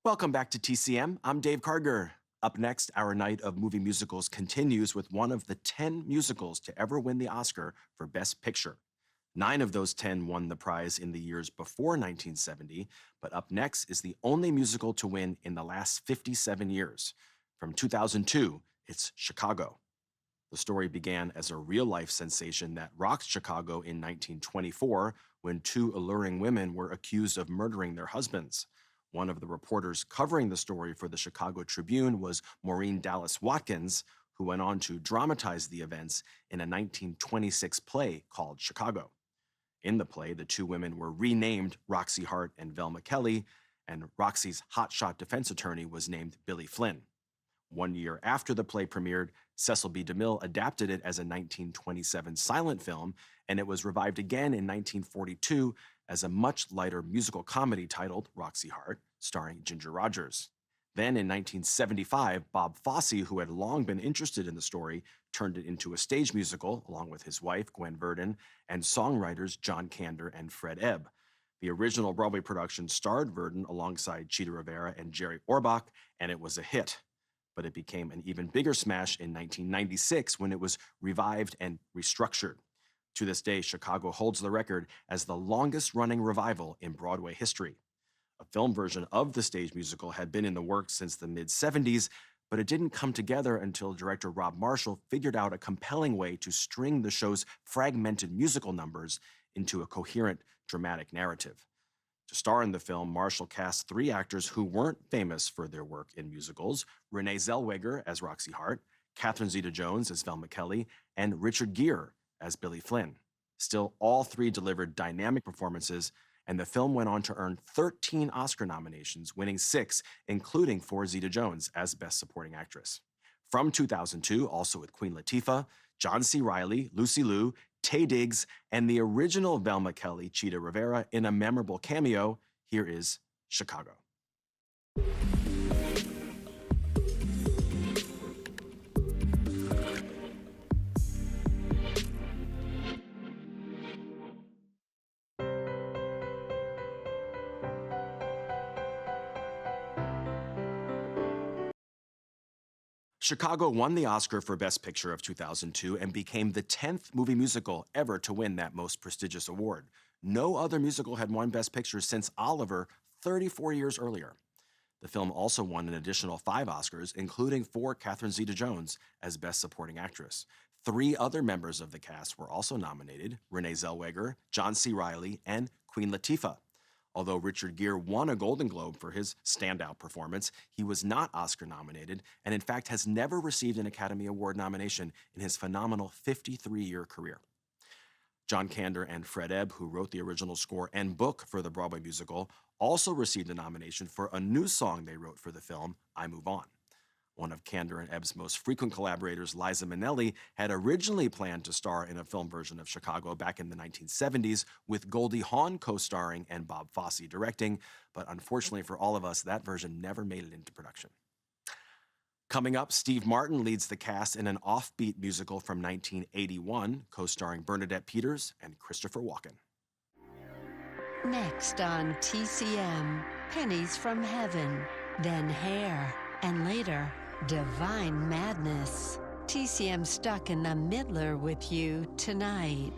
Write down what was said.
Welcome back to TCM. I'm Dave Karger. Up next, our night of movie musicals continues with one of the 10 musicals to ever win the Oscar for Best Picture. 9 of those 10 won the prize in the years before 1970, but up next is the only musical to win in the last 57 years. From 2002, it's Chicago. The story began as a real-life sensation that rocked Chicago in 1924 when 2 alluring women were accused of murdering their husbands. One of the reporters covering the story for the Chicago Tribune was Maureen Dallas Watkins, who went on to dramatize the events in a 1926 play called Chicago. In the play, the 2 women were renamed Roxy Hart and Velma Kelly, and Roxy's hotshot defense attorney was named Billy Flynn. 1 year after the play premiered, Cecil B. DeMille adapted it as a 1927 silent film, and it was revived again in 1942 as a much lighter musical comedy titled Roxy Hart, starring Ginger Rogers. Then in 1975, Bob Fosse, who had long been interested in the story, turned it into a stage musical along with his wife, Gwen Verdon, and songwriters John Kander and Fred Ebb. The original Broadway production starred Verdon alongside Chita Rivera and Jerry Orbach, and it was a hit. But it became an even bigger smash in 1996 when it was revived and restructured. To this day, Chicago holds the record as the longest-running revival in Broadway history. A film version of the stage musical had been in the works since the mid-70s, but it didn't come together until director Rob Marshall figured out a compelling way to string the show's fragmented musical numbers into a coherent, dramatic narrative. To star in the film, Marshall cast 3 actors who weren't famous for their work in musicals: Renee Zellweger as Roxy Hart, Catherine Zeta-Jones as Velma Kelly, and Richard Gere as Billy Flynn. Still, all 3 delivered dynamic performances, and the film went on to earn 13 Oscar nominations, winning 6, including for Zeta-Jones as Best Supporting Actress. From 2002, also with Queen Latifah, John C. Reilly, Lucy Liu, Taye Diggs, and the original Velma Kelly, Chita Rivera, in a memorable cameo, here is Chicago. Chicago won the Oscar for Best Picture of 2002 and became the 10th movie musical ever to win that most prestigious award. No other musical had won Best Picture since Oliver 34 years earlier. The film also won an additional 5 Oscars, including for Catherine Zeta-Jones as Best Supporting Actress. 3 other members of the cast were also nominated: Renee Zellweger, John C. Reilly, and Queen Latifah. Although Richard Gere won a Golden Globe for his standout performance, he was not Oscar nominated and in fact has never received an Academy Award nomination in his phenomenal 53-year career. John Kander and Fred Ebb, who wrote the original score and book for the Broadway musical, also received a nomination for a new song they wrote for the film, I Move On. One of Kander and Ebb's most frequent collaborators, Liza Minnelli, had originally planned to star in a film version of Chicago back in the 1970s, with Goldie Hawn co-starring and Bob Fosse directing, but unfortunately for all of us, that version never made it into production. Coming up, Steve Martin leads the cast in an offbeat musical from 1981, co-starring Bernadette Peters and Christopher Walken. Next on TCM, Pennies from Heaven, then Hair, and later, Divine Madness. TCM stuck in the middler with you tonight.